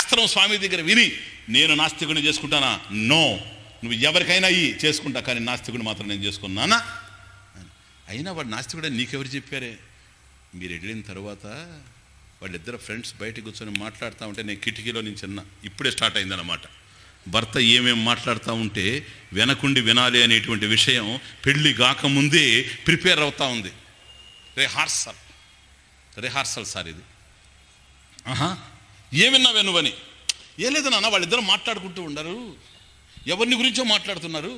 శాస్త్రం స్వామి దగ్గర విని నేను నాస్తికుడిని చేసుకుంటానా? నో, నువ్వు ఎవరికైనా చేసుకుంటా, కానీ నాస్తికుడిని మాత్రం నేను చేసుకున్నానా? అయినా వాడు నాస్తికుడే నీకెవరు చెప్పారే? మీరు వెళ్ళిన తర్వాత వాళ్ళిద్దరు ఫ్రెండ్స్ బయటకు కూర్చొని మాట్లాడుతూ ఉంటే నేను కిటికీలో నుంచి ఇప్పుడే స్టార్ట్ అయిందన్నమాట. భర్త ఏమేమి మాట్లాడుతూ ఉంటే వెనకుండి వినాలి అనేటువంటి విషయం పెళ్ళి కాకముందే ప్రిపేర్ అవుతూ ఉంది. రిహార్సల్ సార్ ఇది. ఏమిన్నావే నువ్వని? ఏం లేదు నాన్న, వాళ్ళిద్దరు మాట్లాడుకుంటూ ఉండరు, ఎవరిని గురించో మాట్లాడుతున్నారు.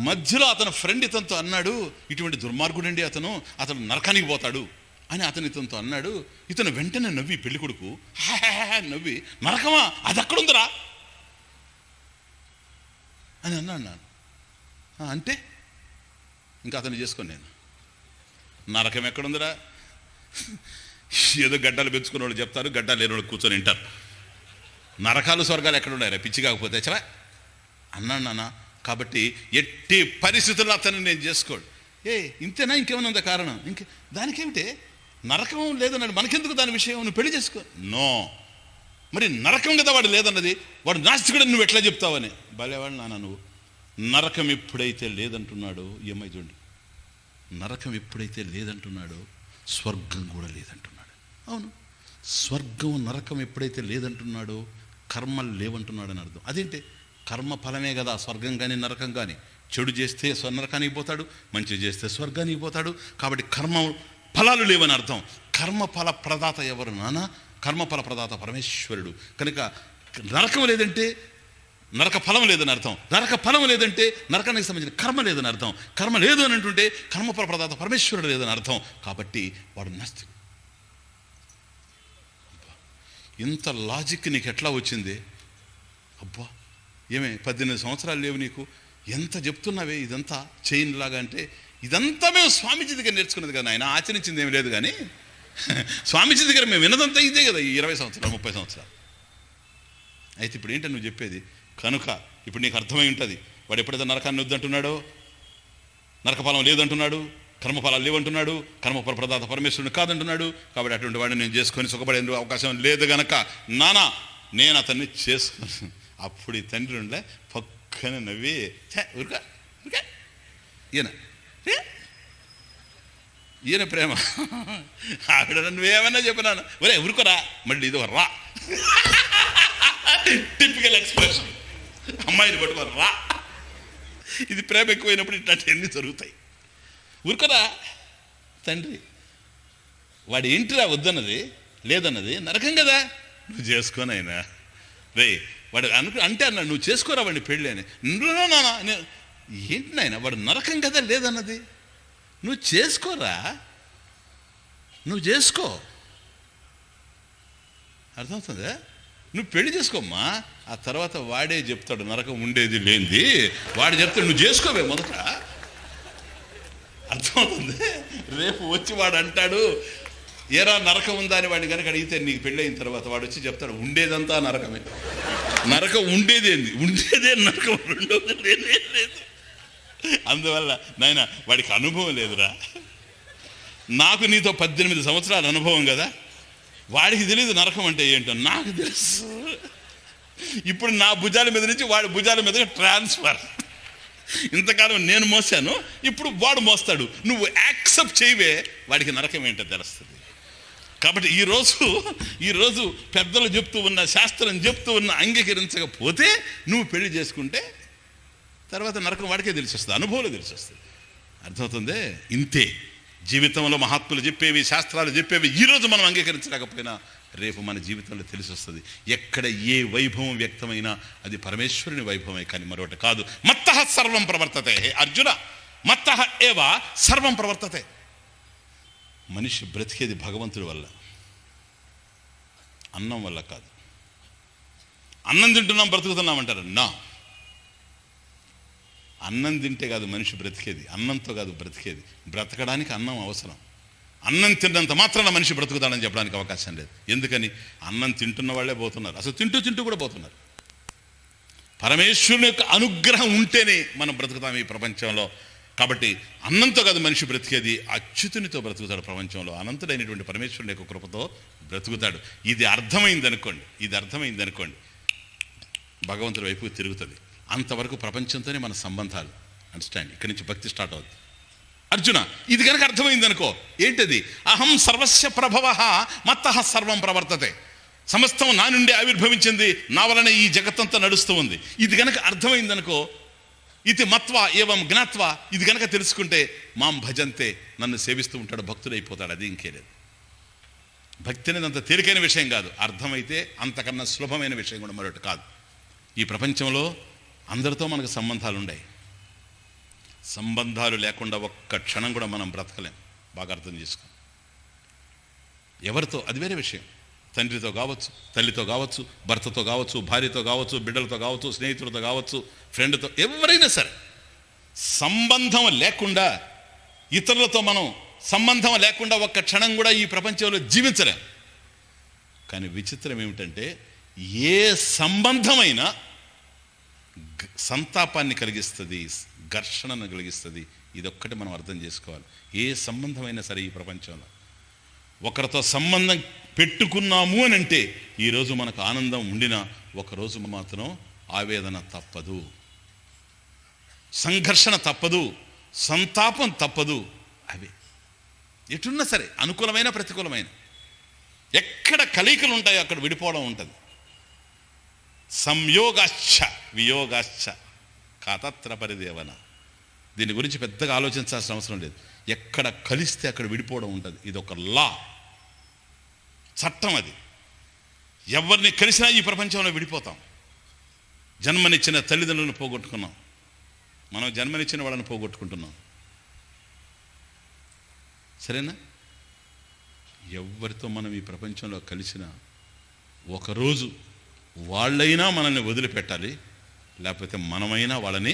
మధ్యలో అతని ఫ్రెండ్ ఇతనితో అన్నాడు, ఇటువంటి దుర్మార్గుడండి అతను నరకానికి పోతాడు అని అతను ఇతనితో అన్నాడు. ఇతను వెంటనే నవ్వి, పెళ్లి కొడుకు నవ్వి, నరకమా? అది అక్కడుందిరా అని అన్నాడు. అంటే ఇంకా అతను చేసుకొని నేను నరకం ఎక్కడుందిరా? ఏదో గడ్డలు పెంచుకున్న వాళ్ళు చెప్తారు, గడ్డలు లేని వాళ్ళు కూర్చొని వింటారు. నరకాలు స్వర్గాలు ఎక్కడున్నారా పిచ్చి కాకపోతే చవా అన్నాడు నాన్న. కాబట్టి ఎట్టి పరిస్థితుల్లో అతను నేను చేసుకోడు. ఇంతేనా? ఇంకేమైనా ఉందా కారణం? దానికేమిటే? నరకం లేదన్నాడు, మనకెందుకు దాని విషయం? నువ్వు పెళ్లి చేసుకో. నో, మరి నరకం కదా వాడు లేదన్నది, వాడు నాస్తికుడు నువ్వు ఎట్లా చెప్తావని. భలేవాడు నాన్న నువ్వు. నరకం ఎప్పుడైతే లేదంటున్నాడో, ఏమై చూడండి, నరకం ఎప్పుడైతే లేదంటున్నాడో స్వర్గం కూడా లేదంటున్నాడు. అవును, స్వర్గం నరకం ఎప్పుడైతే లేదంటున్నాడో కర్మలు లేవంటున్నాడు అని అర్థం. అదేంటి? కర్మ ఫలమే కదా స్వర్గం కానీ నరకం కానీ. చెడు చేస్తే నరకానికి పోతాడు, మంచి చేస్తే స్వర్గానికి పోతాడు. కాబట్టి కర్మ ఫలాలు లేవని అర్థం. కర్మఫల ప్రదాత ఎవరు నాన్న? కర్మఫల ప్రదాత పరమేశ్వరుడు. కనుక నరకం లేదంటే నరక ఫలం లేదని అర్థం, నరక ఫలం లేదంటే నరకానికి సంబంధించిన కర్మ లేదని అర్థం, కర్మ లేదు అని అంటుంటే కర్మఫల ప్రదాత పరమేశ్వరుడు లేదని అర్థం. కాబట్టి వాడు నాస్తికుడు. ఇంత లాజిక్ నీకు ఎట్లా వచ్చింది? అబ్బా, ఏమే 18 సంవత్సరాలు లేవు నీకు, ఎంత చెప్తున్నావే ఇదంతా చైన్ లాగా అంటే? ఇదంతా మేము స్వామీజీ దగ్గర నేర్చుకున్నది కదా ఆయన, ఆచరించింది ఏమి లేదు. కానీ స్వామీజీ దగ్గర మేము విన్నదంతా ఇదే కదా ఈ 20 సంవత్సరాలు 30 సంవత్సరాలు. అయితే ఇప్పుడు ఏంటో నువ్వు చెప్పేది? కనుక ఇప్పుడు నీకు అర్థమై ఉంటుంది, వాడు ఎప్పుడైతే నరకాన్ని వద్దంటున్నాడో, నరకఫలం లేదంటున్నాడు, కర్మఫలాలు లేవంటున్నాడు, కర్మఫల ప్రదాత పరమేశ్వరుడు కాదంటున్నాడు. కాబట్టి అటువంటి వాడిని నేను చేసుకొని సుఖపడే అవకాశం లేదు గనక నానా నేను అతన్ని చేసుకున్నాను. అప్పుడు ఈ తండ్రి ఉండే పక్కన నవ్వి, ఊరుకా ఊరుకా, ఈయన ప్రేమ. ఆవిడ నువ్వేమన్నా చెప్పినాను, ఒరే ఊరుకోరా, మళ్ళీ ఇది రా, టిపికల్ ఎక్స్ప్రెషన్. అమ్మాయిని పట్టుకోరు రా. ఇది ప్రేమ ఎక్కువైనప్పుడు ఇట్లాంటివన్నీ జరుగుతాయి. ఊరుకోరా తండ్రి. వాడు ఏంటిరా వద్దన్నది లేదన్నది? నరకం కదా, నువ్వు చేసుకోను అయినా రే. వాడు అంటే అన్నాడు, నువ్వు చేసుకోరా వాడిని పెళ్ళి అని. నానా ఏంటి నాయన, వాడు నరకం కదా లేదన్నది, నువ్వు చేసుకోరా, నువ్వు చేసుకో. అర్థమవుతుందా? నువ్వు పెళ్లి చేసుకోమ్మా. ఆ తర్వాత వాడే చెప్తాడు నరకం ఉండేది లేనిది, వాడు చెప్తాడు నువ్వు చేసుకోవే మొదట. అర్థమవుతుంది? రేపు వచ్చి వాడు అంటాడు, ఏరా నరకం ఉందా అని వాడిని కనుక అడిగితే నీకు పెళ్ళి అయిన తర్వాత వాడు వచ్చి చెప్తాడు ఉండేదంతా నరకమే. నరకం ఉండేదేంది? ఉండేదే నరకం, రెండోది లేదు. అందువల్ల నాయన వాడికి అనుభవం లేదురా. నాకు నీతో 18 సంవత్సరాల అనుభవం కదా, వాడికి తెలియదు నరకం అంటే ఏంటో, నాకు తెలుసు. ఇప్పుడు నా భుజాల మీద నుంచి వాడి భుజాల మీద ట్రాన్స్ఫర్. ఇంతకాలం నేను మోసాను, ఇప్పుడు వాడు మోస్తాడు. నువ్వు యాక్సెప్ట్ చేయవే, వాడికి నరకం ఏంటో తెలుస్తుంది. కాబట్టి ఈరోజు పెద్దలు చెప్తూ ఉన్న, శాస్త్రం చెప్తూ ఉన్న అంగీకరించకపోతే నువ్వు పెళ్లి చేసుకుంటే తర్వాత నరకం వాడికే తెలిసొస్తుంది, అనుభవంలో తెలిసొస్తుంది. అర్థమవుతుంది? ఇంతే జీవితంలో మహాత్ములు చెప్పేవి, శాస్త్రాలు చెప్పేవి ఈరోజు మనం అంగీకరించలేకపోయినా రేపు మన జీవితంలో తెలిసి వస్తుంది. ఎక్కడ ఏ వైభవం వ్యక్తమైనా అది పరమేశ్వరుని వైభవమే, కానీ మరొకటి కాదు. మత్తః సర్వం ప్రవర్తతే. హే అర్జున, మత్తః ఏవ సర్వం ప్రవర్తతే. మనిషి బ్రతికేది భగవంతుడి వల్ల, అన్నం వల్ల కాదు. అన్నం తింటున్నాం బ్రతుకుతున్నామంటారు. నా అన్నం తింటే కాదు మనిషి బ్రతికేది, అన్నంతో కాదు బ్రతికేది. బ్రతకడానికి అన్నం అవసరం. అన్నం తిన్నంత మాత్రాన మనిషి బ్రతుకుతాడని చెప్పడానికి అవకాశం లేదు. ఎందుకని? అన్నం తింటున్న వాళ్ళే పోతున్నారు, అసలు తింటూ కూడా పోతున్నారు. పరమేశ్వరుని యొక్క అనుగ్రహం ఉంటేనే మనం బ్రతుకుతాం ఈ ప్రపంచంలో. కాబట్టి అన్నంతో కాదు మనిషి బ్రతికేది, అచ్యుతునితో బ్రతుకుతాడు. ప్రపంచంలో అనంతుడైనటువంటి పరమేశ్వరుని యొక్క కృపతో బ్రతుకుతాడు. ఇది అర్థమైంది అనుకోండి భగవంతుడి వైపు తిరుగుతుంది. అంతవరకు ప్రపంచంతోనే మన సంబంధాలు. అండర్స్టాండ్? ఇక్కడి నుంచి భక్తి స్టార్ట్ అవుతుంది. అర్జున, ఇది కనుక అర్థమైంది అనుకో, ఏంటది? అహం సర్వస్య ప్రభవ మత్తః సర్వం ప్రవర్తతే. సమస్తం నా నుండి ఆవిర్భవించింది, నా వలన ఈ జగత్తంతా నడుస్తూ ఉంది. ఇది కనుక అర్థమైందనుకో, ఇది మత్వా ఏవం జ్ఞాత్వా, ఇది కనుక తెలుసుకుంటే మాం భజంతే, నన్ను సేవిస్తూ ఉంటాడు, భక్తుడైపోతాడు. అది ఇంకే లేదు. భక్తి అనేది అంత తేలికైన విషయం కాదు. అర్థమైతే అంతకన్నా సులభమైన విషయం కూడా మరొకటి కాదు. ఈ ప్రపంచంలో అందరితో మనకు సంబంధాలు ఉన్నాయి. సంబంధాలు లేకుండా ఒక్క క్షణం కూడా మనం బ్రతకలేం. బాగా అర్థం చేసుకో. ఎవరితో అది వేరే విషయం. తండ్రితో కావచ్చు, తల్లితో కావచ్చు, భర్తతో కావచ్చు, భార్యతో కావచ్చు, బిడ్డలతో కావచ్చు, స్నేహితులతో కావచ్చు, ఫ్రెండ్తో, ఎవరైనా సరే సంబంధం లేకుండా, ఇతరులతో మనం సంబంధం లేకుండా ఒక్క క్షణం కూడా ఈ ప్రపంచంలో జీవించలేం. కానీ విచిత్రం ఏమిటంటే, ఏ సంబంధమైనా సంతాపాన్ని కలిగిస్తుంది, ఘర్షణను కలిగిస్తుంది. ఇదొక్కటి మనం అర్థం చేసుకోవాలి. ఏ సంబంధమైనా సరే ఈ ప్రపంచంలో ఒకరితో సంబంధం పెట్టుకున్నాము అని అంటే ఈరోజు మనకు ఆనందం ఉండినా ఒకరోజు మాత్రం ఆవేదన తప్పదు, సంఘర్షణ తప్పదు, సంతాపం తప్పదు. అవి ఎటున్నా సరే, అనుకూలమైన ప్రతికూలమైన, ఎక్కడ కలయికలు ఉంటాయో అక్కడ విడిపోవడం ఉంటుంది. సంయోగాశ్చ వియోగాశ్చ కాతత్ర పరిదేవన. దీని గురించి పెద్దగా ఆలోచించాల్సిన అవసరం లేదు. ఎక్కడ కలిస్తే అక్కడ విడిపోవడం ఉంటుంది. ఇది ఒక లా, చట్టం. అది ఎవరిని కలిసినా ఈ ప్రపంచంలో విడిపోతాం. జన్మనిచ్చిన తల్లిదండ్రులను పోగొట్టుకున్నాం, మనం జన్మనిచ్చిన వాళ్ళని పోగొట్టుకుంటున్నాం. సరేనా? ఎవరితో మనం ఈ ప్రపంచంలో కలిసినా ఒకరోజు వాళ్ళైనా మనల్ని వదిలిపెట్టాలి, లేకపోతే మనమైనా వాళ్ళని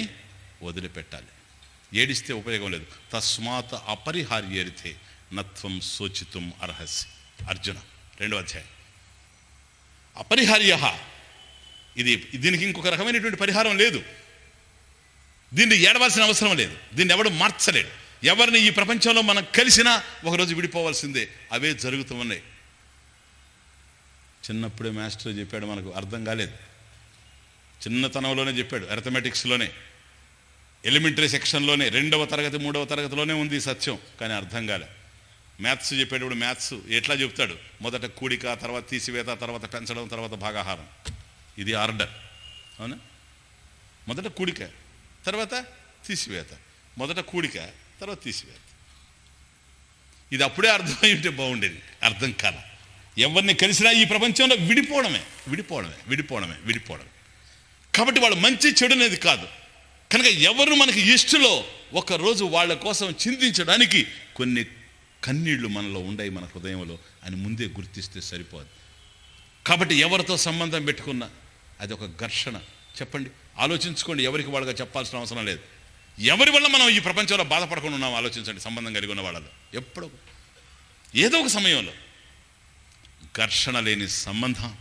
వదిలిపెట్టాలి. ఏడిస్తే ఉపయోగం లేదు. తస్మాత్ అపరిహార్యరితే నత్వం శోచితుం అర్హసి. అర్జున 2వ అధ్యాయం. అపరిహార్య, దీనికి ఇంకొక రకమైనటువంటి పరిహారం లేదు. దీన్ని ఏడవలసిన అవసరం లేదు. దీన్ని ఎవడు మార్చలేడు. ఎవరిని ఈ ప్రపంచంలో మనం కలిసినా ఒకరోజు విడిపోవాల్సిందే. అవే జరుగుతూ ఉన్నాయి. చిన్నప్పుడే మాస్టర్ చెప్పాడు, మనకు అర్థం కాలేదు. చిన్నతనంలోనే చెప్పాడు, అరిథమెటిక్స్లోనే, ఎలిమెంటరీ సెక్షన్లోనే, 2వ తరగతి 3వ తరగతిలోనే ఉంది సత్యం. కానీ అర్థం కాలే. మ్యాథ్స్ చెప్పేటప్పుడు మ్యాథ్స్ ఎట్లా చెప్తాడు? మొదట కూడిక, తర్వాత తీసివేత, తర్వాత పెంచడం, తర్వాత భాగాహారం. ఇది ఆర్డర్. అవునా? మొదట కూడిక, తర్వాత తీసివేత, మొదట కూడిక, తర్వాత తీసివేత. ఇది అప్పుడే అర్థమై ఉంటే బాగుండేది. అర్థం కాల. ఎవరిని కలిసినా ఈ ప్రపంచంలో విడిపోవడమే. కాబట్టి వాళ్ళు మంచి చెడు అనేది కాదు. కనుక ఎవరు మనకి ఇష్టలో ఒకరోజు వాళ్ళ కోసం చింతించడానికి కొన్ని కన్నీళ్లు మనలో ఉన్నాయి, మన హృదయంలో అని ముందే గుర్తిస్తే సరిపోదు. కాబట్టి ఎవరితో సంబంధం పెట్టుకున్నా అది ఒక ఘర్షణ. చెప్పండి, ఆలోచించుకోండి. ఎవరికి వాళ్ళగా చెప్పాల్సిన అవసరం లేదు. ఎవరి వల్ల మనం ఈ ప్రపంచంలో బాధపడకుండా ఉన్నాం ఆలోచించండి. సంబంధం కలిగి ఉన్న వాళ్ళలో ఎప్పుడో ఏదో ఒక సమయంలో ఘర్షణ లేని సంబంధం,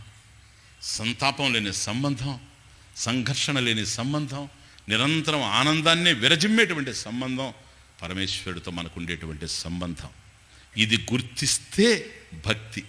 సంతాపం లేని సంబంధం, సంఘర్షణ లేని సంబంధం, నిరంతరం ఆనందాన్ని విరజిమ్మేటువంటి సంబంధం పరమేశ్వరుడితో మనకు ఉండేటువంటి సంబంధం. ఇది గుర్తిస్తే భక్తి.